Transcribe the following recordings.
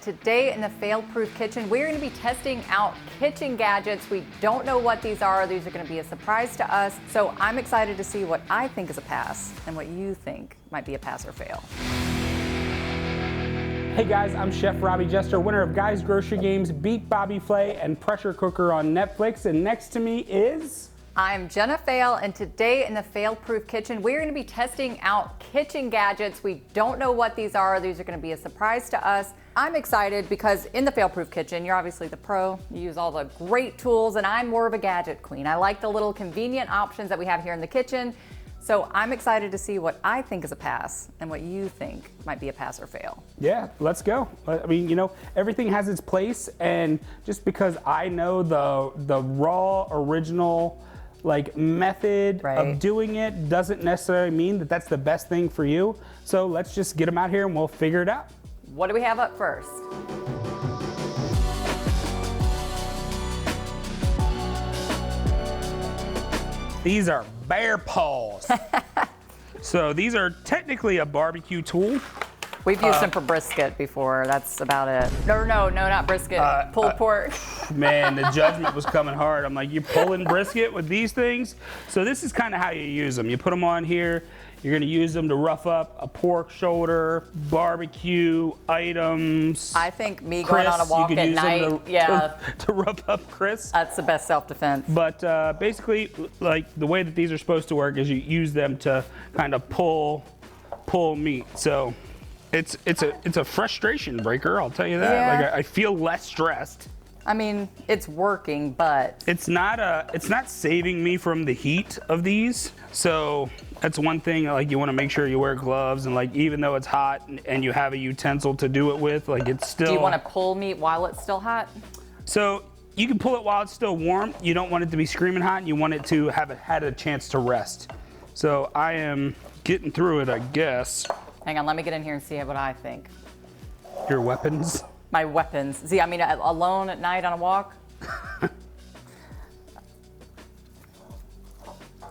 Today in the fail-proof kitchen, we're going to be testing out kitchen gadgets. We don't know what these are. These are going to be a surprise to us. So I'm excited to see what I think is a pass and what you think might be a pass or fail. Hey guys, I'm Chef Robbie Jester, winner of Guys Grocery Games, Beat Bobby Flay, and Pressure Cooker on Netflix. And next to me is... I'm Jenna Fail, and today in the fail-proof kitchen, we're going to be testing out kitchen gadgets. We don't know what these are. These are going to be a surprise to us. I'm excited because in the fail-proof kitchen, you're obviously the pro. You use all the great tools, and I'm more of a gadget queen. I like the little convenient options that we have here in the kitchen. So I'm excited to see what I think is a pass and what you think might be a pass or fail. Yeah, let's go. I mean, you know, everything has its place, and just because I know the raw, original, like method of doing it doesn't necessarily mean that that's the best thing for you. So let's just get them out here and we'll figure it out. What do we have up first? These are bear paws. So these are technically a barbecue tool. We've used them for brisket before. That's about it. No, not brisket. Pulled pork. Man, the judgment was coming hard. I'm like, you're pulling brisket with these things? So this is kind of how you use them. You put them on here. You're going to use them to rough up a pork shoulder, barbecue items. I think me going on a walk at night, to rough up Chris. That's the best self-defense. But basically, like the way that these are supposed to work is you use them to kind of pull meat. So it's a frustration breaker, I'll tell you that. Yeah. Like I feel less stressed. I mean, it's working, but it's not saving me from the heat of these. So that's one thing. Like you want to make sure you wear gloves, and like even though it's hot and you have a utensil to do it with, like it's still. Do you want to pull meat while it's still hot? So you can pull it while it's still warm. You don't want it to be screaming hot, and you want it to have had a chance to rest. So I am getting through it, I guess. Hang on, let me get in here and see what I think. Your weapons? My weapons. See, I mean, alone at night on a walk?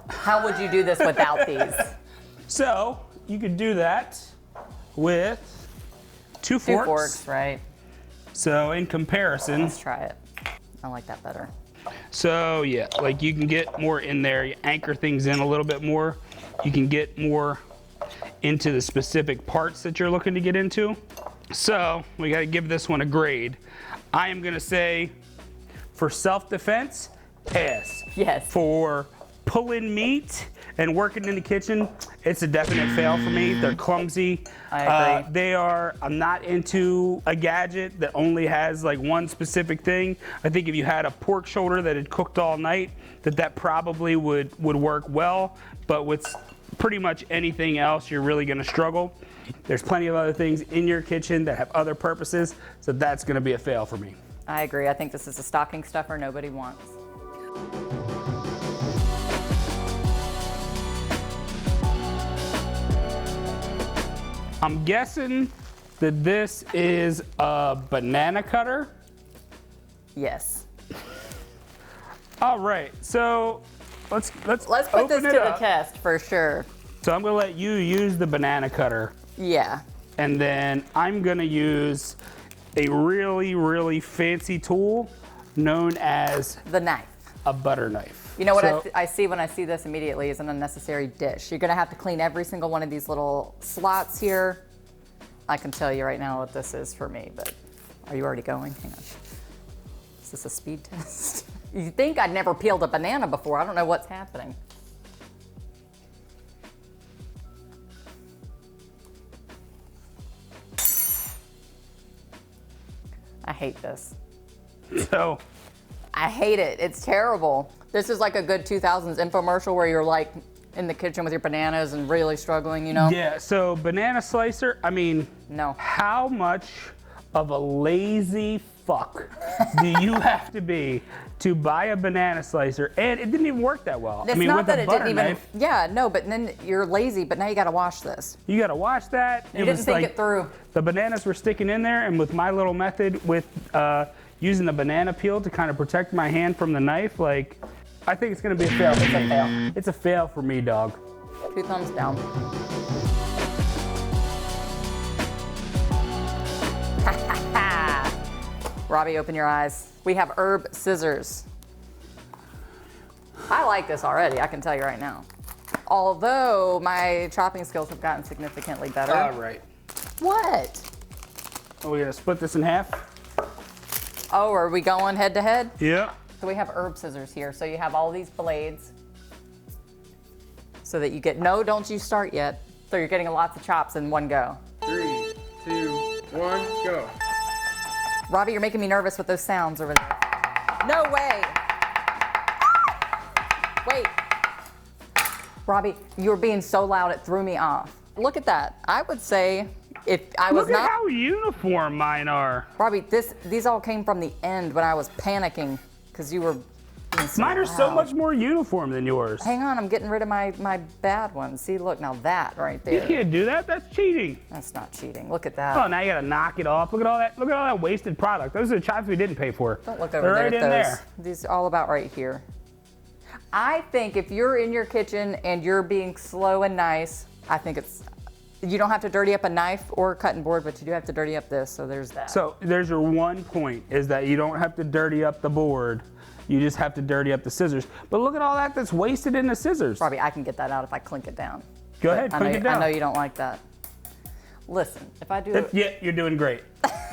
How would you do this without these? So, you could do that with two forks. 2 forks, right. So, in comparison. Let's try it. I like that better. So, yeah, like you can get more in there. You anchor things in a little bit more. You can get more into the specific parts that you're looking to get into. So we got to give this one a grade. I am going to say for self-defense, pass. Yes. For pulling meat and working in the kitchen, it's a definite fail for me. They're clumsy. I agree. I'm not into a gadget that only has like one specific thing. I think if you had a pork shoulder that had cooked all night, that probably would work well. But with pretty much anything else, you're really going to struggle. There's plenty of other things in your kitchen that have other purposes, so that's going to be a fail for me. I agree. I think this is a stocking stuffer nobody wants. I'm guessing that this is a banana cutter. Yes. All right, so let's put this to the test for sure. So I'm gonna let you use the banana cutter. Yeah. And then I'm gonna use a really, really fancy tool known as the knife. A butter knife. You know what I see when I see this immediately is an unnecessary dish. You're gonna have to clean every single one of these little slots here. I can tell you right now what this is for me, but are you already going? Hang on. Is this a speed test? You'd think I'd never peeled a banana before. I don't know what's happening. I hate this. So. I hate it. It's terrible. This is like a good 2000s infomercial where you're like in the kitchen with your bananas and really struggling, you know? Yeah, so banana slicer, I mean, no. How much of a lazy fuck do you have to be to buy a banana slicer? And it didn't even work that well. It's not that it didn't even, yeah, no, but then you're lazy, but now you gotta wash this. You gotta wash that. You didn't think it through. The bananas were sticking in there, and with my little method with using the banana peel to kind of protect my hand from the knife, like, I think it's gonna be a fail. It's a fail. It's a fail for me, dog. 2 thumbs down. Robbie, open your eyes. We have herb scissors. I like this already, I can tell you right now. Although my chopping skills have gotten significantly better. All right. What? Oh, we're gonna split this in half. Oh, are we going head to head? Yep. So we have herb scissors here. So you have all these blades so that you get, no, don't you start yet. So you're getting lots of chops in one go. 3, 2, 1, go. Robbie, you're making me nervous with those sounds over there. No way. Wait. Robbie, you were being so loud it threw me off. Look at that. I would say if I was Look at not, how uniform mine are. Robbie, these all came from the end when I was panicking because you were being so Mine are so loud. much more uniform than yours. Hang on, I'm getting rid of my bad ones. See, look, now that right You there. can't do that. That's cheating. That's not cheating. Look at that. Oh, now you gotta knock it off. Look at all that. Look at all that wasted product. Those are the chops we didn't pay for. Don't look They're over there right at in those. there. These are all about right here. I think if you're in your kitchen and you're being slow and nice, I think you don't have to dirty up a knife or a cutting board, but you do have to dirty up this, so there's that. So there's your one point, is that you don't have to dirty up the board. You just have to dirty up the scissors. But look at all that that's wasted in the scissors. Probably I can get that out if I clink it down. Go But ahead, I clink know, it down. I know you don't like that. Listen, if I do it, Yeah, you're doing great.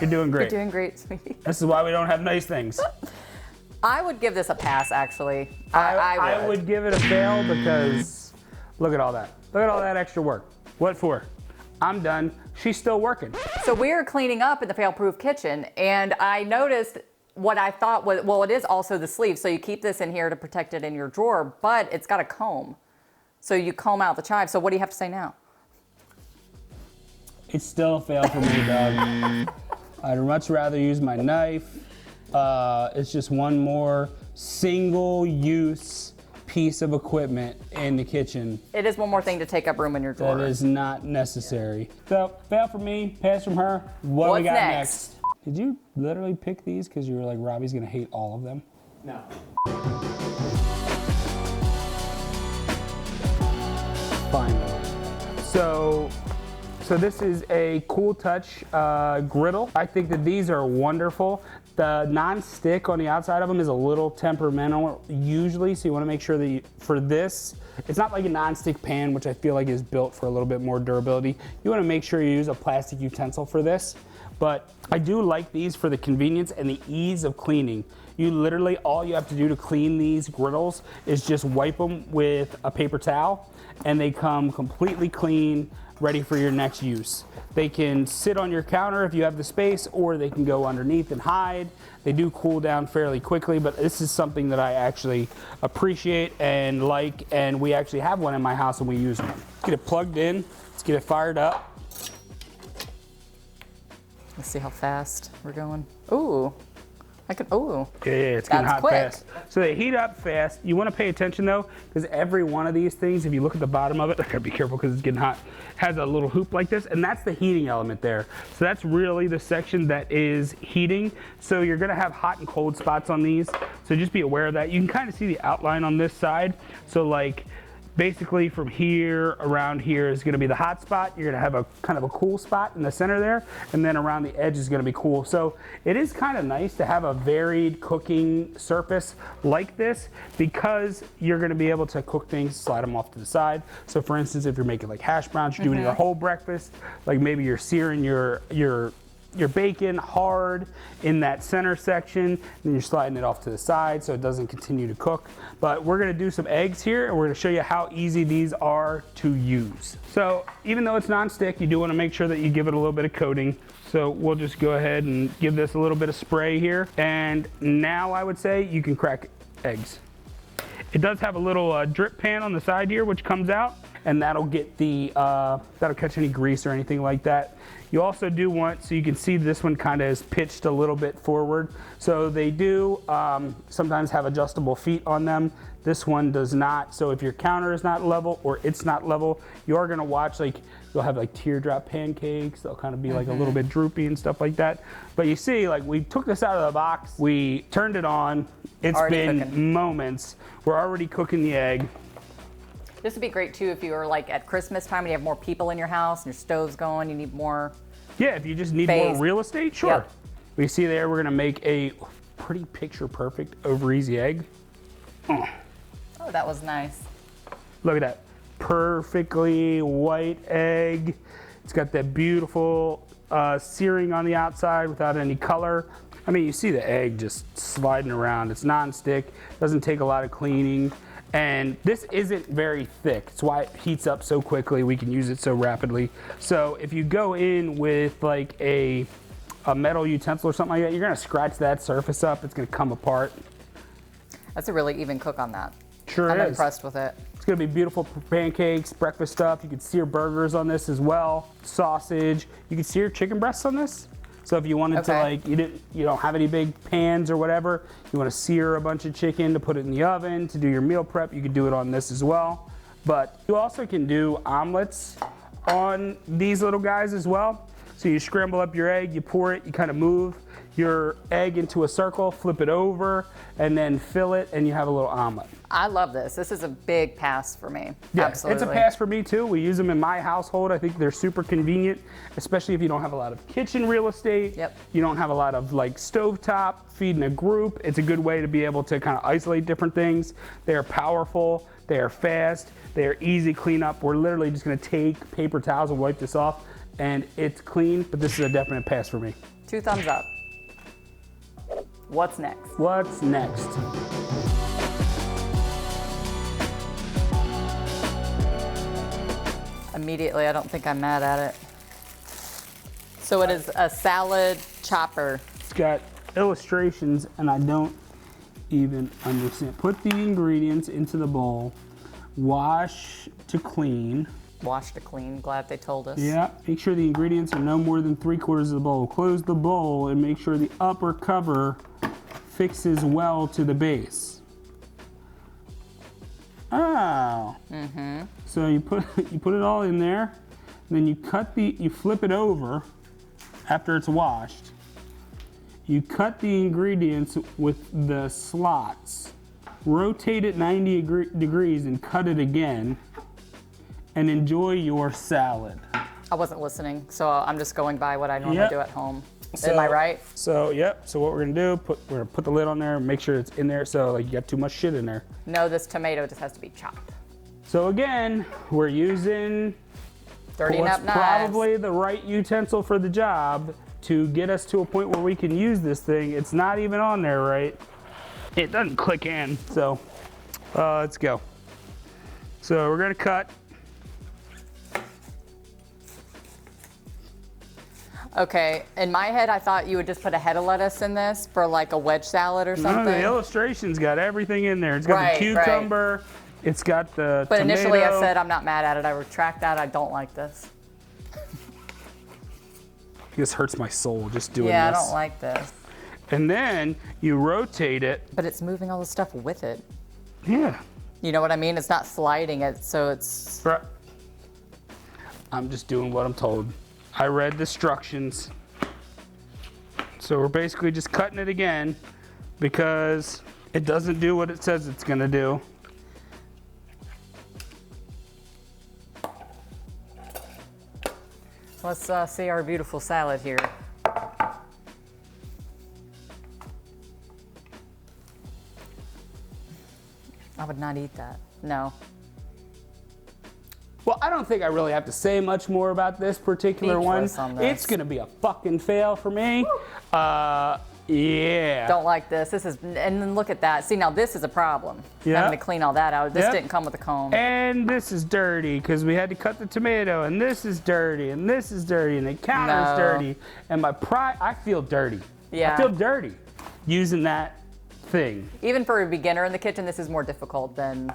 You're doing you're great. doing great, sweetie. This is why we don't have nice things. I would give this a pass, actually. I would give it a fail because look at all that. Look at all that extra work. What for? I'm done. She's still working. So we're cleaning up in the fail-proof kitchen, and I noticed what I thought was, well, it is also the sleeve, so you keep this in here to protect it in your drawer, but it's got a comb. So you comb out the chives. So what do you have to say now? It's still a fail for me, Doug. I'd much rather use my knife. It's just one more single-use piece of equipment in the kitchen It is one more thing to take up room in your drawer. that is not necessary. So, fail from me, pass from her. What What's we got next? Did you literally pick these because you were like, Robbie's gonna hate all of them? No. Finally. So this is a Cool Touch griddle. I think that these are wonderful. The non-stick on the outside of them is a little temperamental usually, so you want to make sure that for this, it's not like a non-stick pan, which I feel like is built for a little bit more durability. You want to make sure you use a plastic utensil for this, but I do like these for the convenience and the ease of cleaning. You literally, all you have to do to clean these griddles is just wipe them with a paper towel, and they come completely clean, ready for your next use. They can sit on your counter if you have the space, or they can go underneath and hide. They do cool down fairly quickly, but this is something that I actually appreciate and like, and we actually have one in my house and we use one. Let's get it plugged in, let's get it fired up. Let's see how fast we're going. Ooh, ooh. Yeah, it's getting That's hot quick. fast. So they heat up fast. You want to pay attention though, because every one of these things, if you look at the bottom of it, I gotta be careful because it's getting hot, has a little hoop like this, and that's the heating element there. So that's really the section that is heating. So you're gonna have hot and cold spots on these. So just be aware of that. You can kind of see the outline on this side. So like, basically from here around here is going to be the hot spot. You're going to have a kind of a cool spot in the center there, and then around the edge is going to be cool. So it is kind of nice to have a varied cooking surface like this, because you're going to be able to cook things, slide them off to the side. So for instance, if you're making like hash browns, you're doing your whole breakfast, like maybe you're searing your bacon hard in that center section, then you're sliding it off to the side so it doesn't continue to cook. But we're gonna do some eggs here, and we're gonna show you how easy these are to use. So even though it's non-stick, you do wanna make sure that you give it a little bit of coating. So we'll just go ahead and give this a little bit of spray here. And now I would say you can crack eggs. It does have a little drip pan on the side here, which comes out, and that'll get that'll catch any grease or anything like that. You also do want, so you can see this one kind of is pitched a little bit forward. So they do sometimes have adjustable feet on them. This one does not. So if your counter is not level or it's not level, you are gonna watch, like, you'll have like teardrop pancakes. They'll kind of be like a little bit droopy and stuff like that. But you see, like, we took this out of the box, we turned it on. It's Already been cooking. moments. We're already cooking the egg. This would be great too if you were like at Christmas time and you have more people in your house and your stove's going, you need more. Yeah, if you just need Space. more real estate, sure. Yep. We see there we're gonna make a pretty picture perfect over easy egg. Oh, that was nice. Look at that, perfectly white egg. It's got that beautiful searing on the outside without any color. I mean, you see the egg just sliding around. It's non-stick, doesn't take a lot of cleaning. And this isn't very thick. It's why it heats up so quickly. We can use it so rapidly. So if you go in with like a metal utensil or something like that, you're gonna scratch that surface up. It's gonna come apart. That's a really even cook on that. Sure I'm is. impressed with it. It's gonna be beautiful for pancakes, breakfast stuff. You could sear burgers on this as well. Sausage. You could sear chicken breasts on this. So if you wanted to, like, you don't have any big pans or whatever, you want to sear a bunch of chicken to put it in the oven to do your meal prep, you could do it on this as well. But you also can do omelets on these little guys as well. So you scramble up your egg, you pour it, you kind of move your egg into a circle, flip it over, and then fill it, and you have a little omelet. I love this. This is a big pass for me. Yeah, Absolutely. it's a pass for me too. We use them in my household. I think they're super convenient, especially if you don't have a lot of kitchen real estate. Yep. You don't have a lot of like stovetop, feeding a group. It's a good way to be able to kind of isolate different things. They are powerful, they are fast, they are easy cleanup. We're literally just gonna take paper towels and wipe this off, and it's clean, but this is a definite pass for me. 2 thumbs up. What's next? What's next? Immediately, I don't think I'm mad at it. So it is a salad chopper. It's got illustrations, and I don't even understand. Put the ingredients into the bowl, wash to clean. Wash to clean, glad they told us. Yeah, make sure the ingredients are no more than 3/4 of the bowl. Close the bowl and make sure the upper cover fixes well to the base. Oh. So you put it all in there, then you flip it over after it's washed. You cut the ingredients with the slots, rotate it 90 degrees and cut it again, and enjoy your salad. I wasn't listening, so I'm just going by what I normally do at home. So, Am I right? So, yep. So what we're gonna do, we're gonna put the lid on there, make sure it's in there, so like you got too much shit in there. No, this tomato just has to be chopped. So again, we're using Dirtying what's up knives. probably the right utensil for the job to get us to a point where we can use this thing. It's not even on there right. It doesn't click in, so let's go. So we're gonna cut. Okay, in my head, I thought you would just put a head of lettuce in this for like a wedge salad or something. No, the illustration's got everything in there. It's got the cucumber, it's got the But tomato. initially I said I'm not mad at it. I retract that. I don't like this. This hurts my soul just doing Yeah, this. I don't like this. And then you rotate it. But it's moving all the stuff with it. Yeah. You know what I mean? It's not sliding it, so it's... Right. I'm just doing what I'm told. I read the instructions. So we're basically just cutting it again because it doesn't do what it says it's gonna do. Let's see our beautiful salad here. I would not eat that. No. Well, I don't think I really have to say much more about this particular one. Speechless on this. It's gonna be a fucking fail for me. Yeah. Don't like this. This is, and then look at that. See, now this is a problem. Yeah. Having to clean all that out. This Yep. didn't come with a comb. And this is dirty because we had to cut the tomato, and this is dirty, and this is dirty, and the counter's No. dirty. And my pride, I feel dirty. Yeah. I feel dirty using that thing. Even for a beginner in the kitchen, this is more difficult than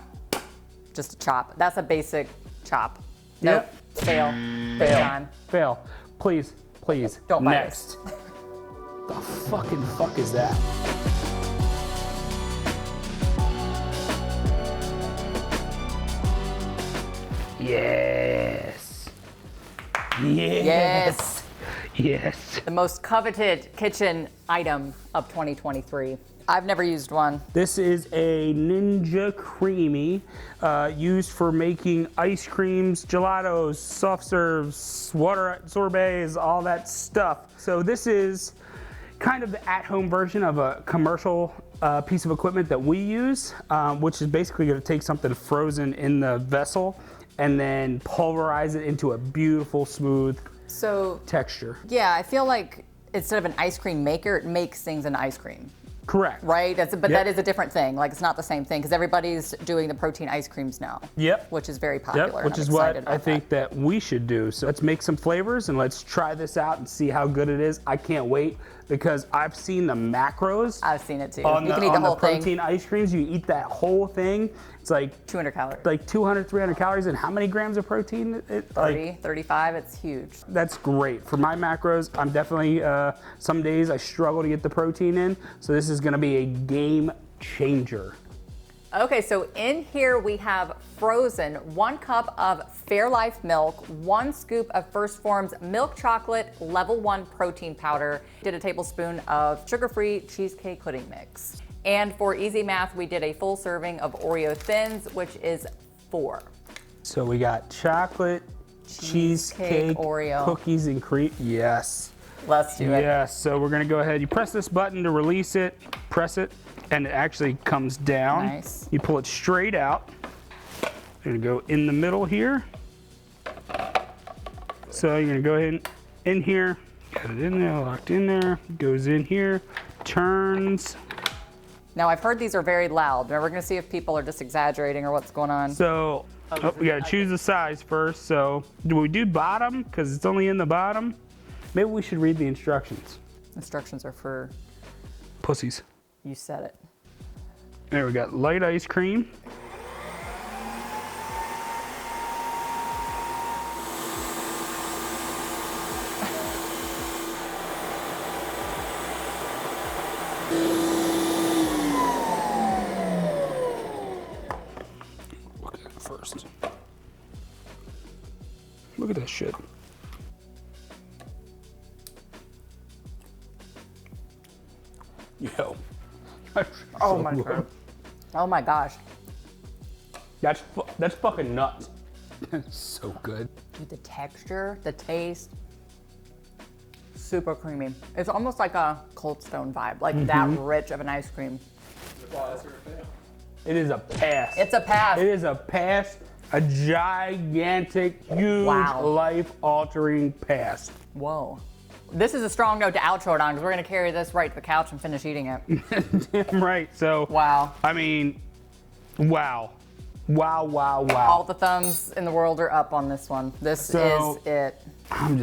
just a chop. That's a basic chop. Nope. Yep. Fail. Big time. Fail. Please, please. Don't bite Next. The fucking fuck is that? Yes. Yes. Yes. The most coveted kitchen item of 2023. I've never used one. This is a Ninja Creamy used for making ice creams, gelatos, soft serves, water sorbets, all that stuff. So this is kind of the at-home version of a commercial piece of equipment that we use, which is basically going to take something frozen in the vessel and then pulverize it into a beautiful, smooth texture. Yeah, I feel like instead of an ice cream maker, it makes things in ice cream. Correct. Right? That is a different thing. Like, it's not the same thing because everybody's doing the protein ice creams now. Yep. Which is very popular. Which is what I think that we should do. So let's make some flavors and let's try this out and see how good it is. I can't wait because I've seen the macros. I've seen it too. On You can eat the whole thing. protein ice creams, you eat that whole thing. It's like 200 calories. Like 200, 300 calories, and how many grams of protein? 30, 35, it's huge. That's great. For my macros, I'm definitely, some days I struggle to get the protein in, so this is gonna be a game changer. Okay, so in here we have frozen 1 cup of Fairlife milk, 1 scoop of First Form's milk chocolate level 1 protein powder, did a tablespoon of sugar-free cheesecake pudding mix. And for easy math, we did a full serving of Oreo Thins, which is 4. So we got chocolate, cheesecake, Oreo, cookies and cream. Yes. Let's do it. Yes, so we're gonna go ahead. You press this button to release it, press it, and it actually comes down. Nice. You pull it straight out. You're gonna go in the middle here. So you're gonna go ahead in here, got it in there, locked in there, goes in here, turns. Now I've heard these are very loud. Now we're gonna see if people are just exaggerating or what's going on. So, we gotta choose the size first. So, do we do bottom? Because it's only in the bottom. Maybe we should read the instructions. Instructions are for, Pussies. you said it. There we got light ice cream. Look at it first. Look at that shit. Yo. Oh my god. Oh my gosh. That's fucking nuts. So good. Dude, the texture, the taste, super creamy. It's almost like a Cold Stone vibe, like that rich of an ice cream. It is a pass. It's a pass. It is a pass. A gigantic, huge, Wow. life-altering pass. Whoa. This is a strong note to outro it on because we're gonna carry this right to the couch and finish eating it. Damn right. So, Wow. I mean, wow. Wow, wow, wow. All the thumbs in the world are up on this one. This is it. I'm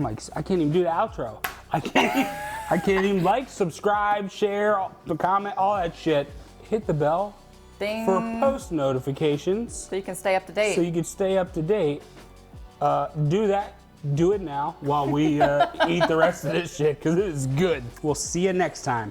like, I can't even do the outro. I can't even like, subscribe, share, comment, all that shit. Hit the bell Ding. for post notifications. So you can stay up to date. So you can stay up to date. Do that. Do it now while we eat the rest of this shit because it is good. We'll see you next time.